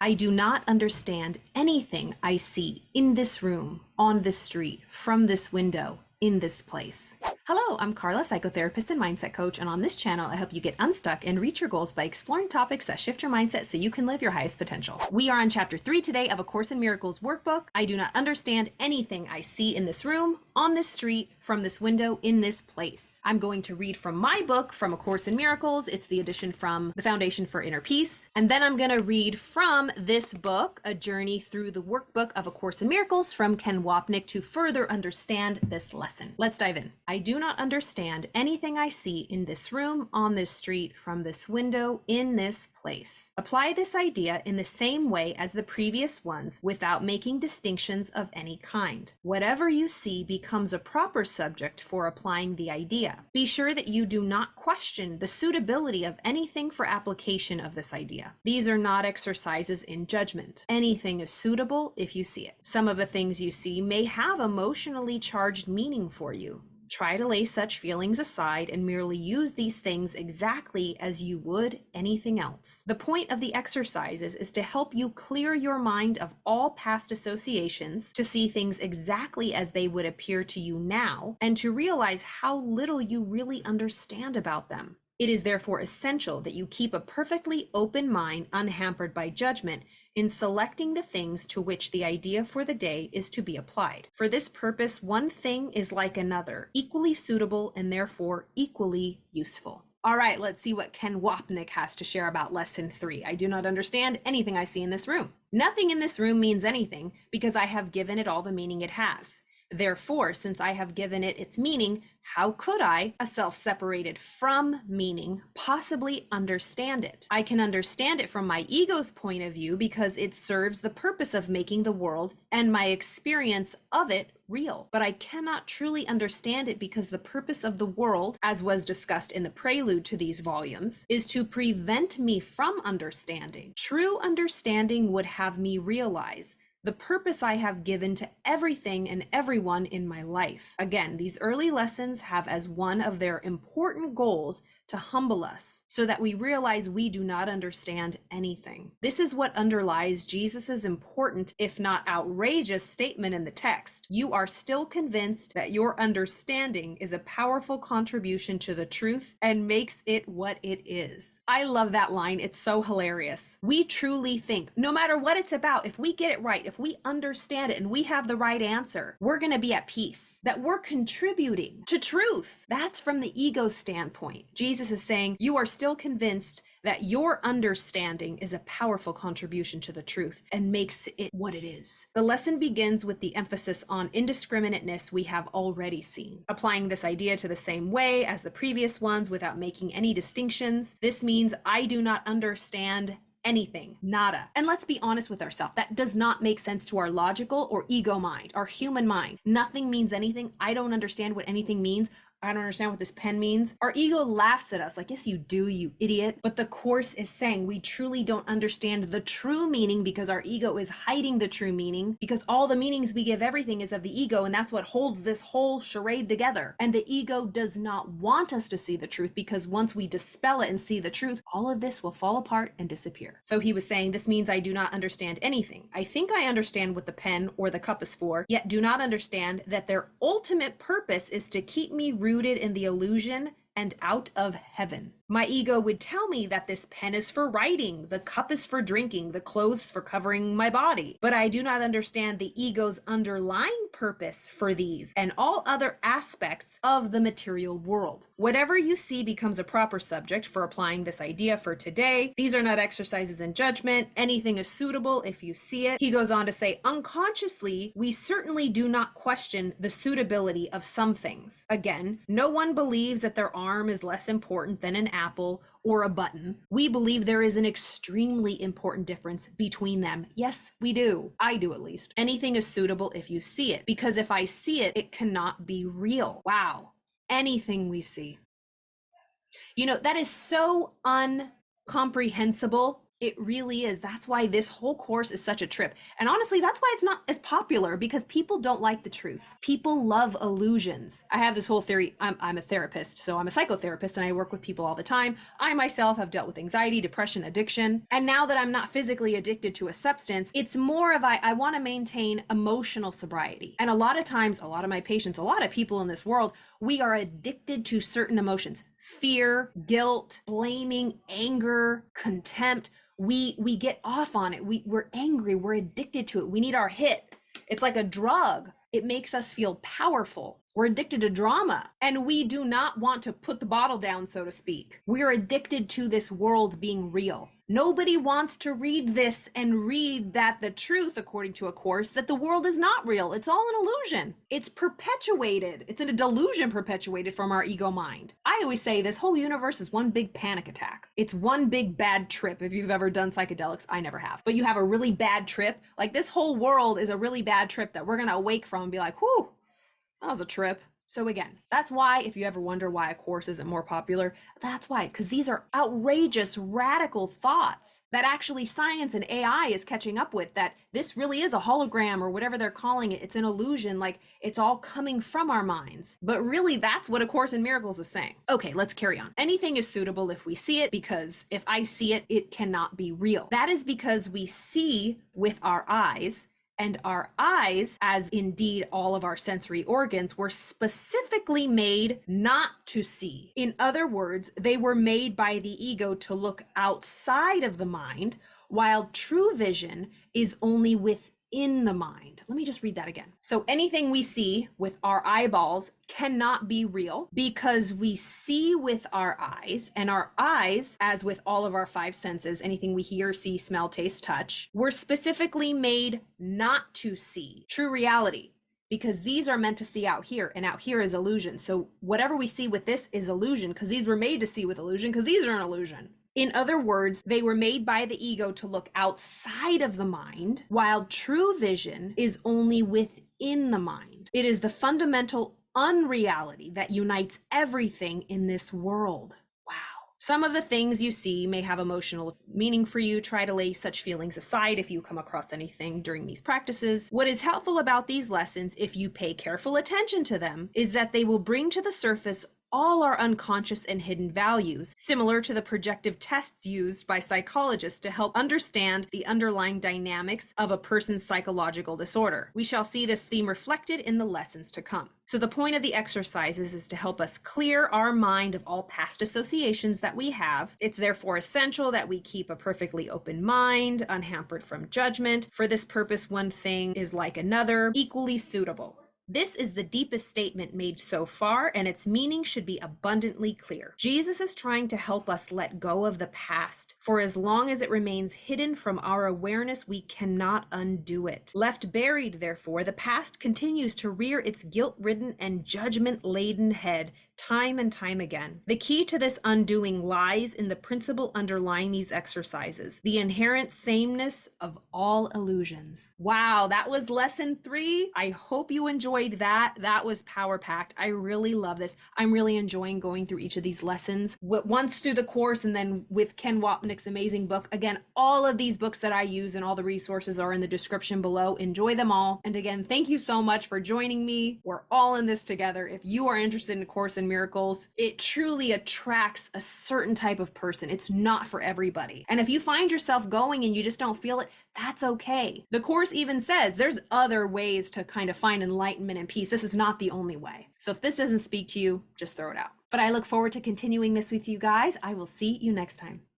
I do not understand anything I see in this room, on this street, from this window, in this place. Hello, I'm Carla, psychotherapist and mindset coach, and on this channel, I help you get unstuck and reach your goals by exploring topics that shift your mindset so you can live your highest potential. We are on chapter 3 today of A Course in Miracles workbook. I do not understand anything I see in this room, on this street, from this window, in this place. I'm going to read from my book, From A Course in Miracles. It's the edition from the Foundation for Inner Peace. And then I'm going to read from this book, A Journey Through the Workbook of A Course in Miracles from Ken Wapnick to further understand this lesson. Let's dive in. I do not understand anything I see in this room, on this street, from this window, in this place. Apply this idea in the same way as the previous ones without making distinctions of any kind. Whatever you see becomes a proper subject for applying the idea. Be sure that you do not question the suitability of anything for application of this idea. These are not exercises in judgment. Anything is suitable if you see it. Some of the things you see may have emotionally charged meaning for you. Try to lay such feelings aside and merely use these things exactly as you would anything else. The point of the exercises is to help you clear your mind of all past associations, to see things exactly as they would appear to you now, and to realize how little you really understand about them. It is therefore essential that you keep a perfectly open mind, unhampered by judgment, in selecting the things to which the idea for the day is to be applied. For this purpose, one thing is like another, equally suitable and therefore equally useful. All right, let's see what Ken Wapnick has to share about lesson 3. I do not understand anything I see in this room. Nothing in this room means anything because I have given it all the meaning it has. Therefore, since I have given it its meaning, how could I, a self separated from meaning, possibly understand it? I can understand it from my ego's point of view because it serves the purpose of making the world and my experience of it real. But I cannot truly understand it because the purpose of the world, as was discussed in the prelude to these volumes, is to prevent me from understanding. True understanding would have me realize the purpose I have given to everything and everyone in my life. Again, these early lessons have as one of their important goals to humble us so that we realize we do not understand anything. This is what underlies Jesus's important, if not outrageous, statement in the text. You are still convinced that your understanding is a powerful contribution to the truth and makes it what it is. I love that line. It's so hilarious. We truly think, no matter what it's about, if we get it right, if we understand it and we have the right answer, we're going to be at peace, that we're contributing to truth. That's from the ego standpoint. Jesus is saying you are still convinced that your understanding is a powerful contribution to the truth and makes it what it is. The lesson begins with the emphasis on indiscriminateness we have already seen. Applying this idea to the same way as the previous ones without making any distinctions. This means I do not understand anything, nada. And let's be honest with ourselves, that does not make sense to our logical or ego mind, our human mind. Nothing means anything. I don't understand what anything means. I don't understand what this pen means. Our ego laughs at us like, yes, you do, you idiot. But the Course is saying we truly don't understand the true meaning because our ego is hiding the true meaning, because all the meanings we give everything is of the ego, and that's what holds this whole charade together. And the ego does not want us to see the truth because once we dispel it and see the truth, all of this will fall apart and disappear. So he was saying, this means I do not understand anything. I think I understand what the pen or the cup is for, yet do not understand that their ultimate purpose is to keep me rooted in the illusion and out of heaven. My ego would tell me that this pen is for writing, the cup is for drinking, the clothes for covering my body. But I do not understand the ego's underlying purpose for these and all other aspects of the material world. Whatever you see becomes a proper subject for applying this idea for today. These are not exercises in judgment. Anything is suitable if you see it. He goes on to say, unconsciously, we certainly do not question the suitability of some things. Again, no one believes that their arm is less important than an apple or a button. We believe there is an extremely important difference between them. Yes, we do. I do, at least. Anything is suitable if you see it, because if I see it, it cannot be real. Wow. Anything we see. You know, that is so uncomprehensible It really is. That's why this whole course is such a trip. And honestly, that's why it's not as popular, because people don't like the truth. People love illusions. I have this whole theory. I'm a therapist, so I'm a psychotherapist, and I work with people all the time. I myself have dealt with anxiety, depression, addiction. And now that I'm not physically addicted to a substance, it's more of I want to maintain emotional sobriety. And a lot of times, a lot of my patients, a lot of people in this world, we are addicted to certain emotions. Fear, guilt, blaming, anger, contempt. We get off on it. We're angry. We're addicted to it. We need our hit. It's like a drug. It makes us feel powerful. We're addicted to drama, and we do not want to put the bottle down, so to speak. We're addicted to this world being real. Nobody wants to read this and read that the truth, according to a course, that the world is not real. It's all an illusion. It's perpetuated. It's in a delusion perpetuated from our ego mind. I always say this whole universe is one big panic attack. It's one big bad trip. If you've ever done psychedelics, I never have. But you have a really bad trip. Like, this whole world is a really bad trip that we're going to awake from and be like, whew, that was a trip. So again, that's why, if you ever wonder why a course isn't more popular, that's why, because these are outrageous, radical thoughts that actually science and AI is catching up with, that this really is a hologram or whatever they're calling it. It's an illusion, like it's all coming from our minds. But really, that's what A Course in Miracles is saying. Okay, let's carry on. Anything is suitable if we see it, because if I see it, it cannot be real. That is because we see with our eyes, and our eyes, as indeed all of our sensory organs, were specifically made not to see. In other words, they were made by the ego to look outside of the mind, while true vision is only within the mind. Let me just read that again. So anything we see with our eyeballs cannot be real, because we see with our eyes, and our eyes, as with all of our five senses, anything we hear, see, smell, taste, touch, were specifically made not to see true reality, because these are meant to see out here, and out here is illusion. So whatever we see with this is illusion, because these were made to see with illusion, because these are an illusion. In other words, they were made by the ego to look outside of the mind, while true vision is only within the mind. It is the fundamental unreality that unites everything in this world. Wow. Some of the things you see may have emotional meaning for you. Try to lay such feelings aside if you come across anything during these practices. What is helpful about these lessons, if you pay careful attention to them, is that they will bring to the surface all our unconscious and hidden values, similar to the projective tests used by psychologists to help understand the underlying dynamics of a person's psychological disorder. We shall see this theme reflected in the lessons to come. So the point of the exercises is to help us clear our mind of all past associations that we have. It's therefore essential that we keep a perfectly open mind, unhampered from judgment. For this purpose, one thing is like another, equally suitable. This is the deepest statement made so far, and its meaning should be abundantly clear. Jesus is trying to help us let go of the past, for as long as it remains hidden from our awareness, we cannot undo it. Left buried, therefore, the past continues to rear its guilt-ridden and judgment-laden head time and time again. The key to this undoing lies in the principle underlying these exercises, the inherent sameness of all illusions. Wow, that was lesson 3. I hope you enjoyed that. That was power-packed. I really love this. I'm really enjoying going through each of these lessons, once through the course and then with Ken Wapnick's amazing book. Again, all of these books that I use and all the resources are in the description below. Enjoy them all. And again, thank you so much for joining me. We're all in this together. If you are interested in A Course in Miracles, it truly attracts a certain type of person. It's not for everybody. And if you find yourself going and you just don't feel it, that's okay. The course even says there's other ways to kind of find enlightenment and peace. This is not the only way. So if this doesn't speak to you, just throw it out. But I look forward to continuing this with you guys. I will see you next time.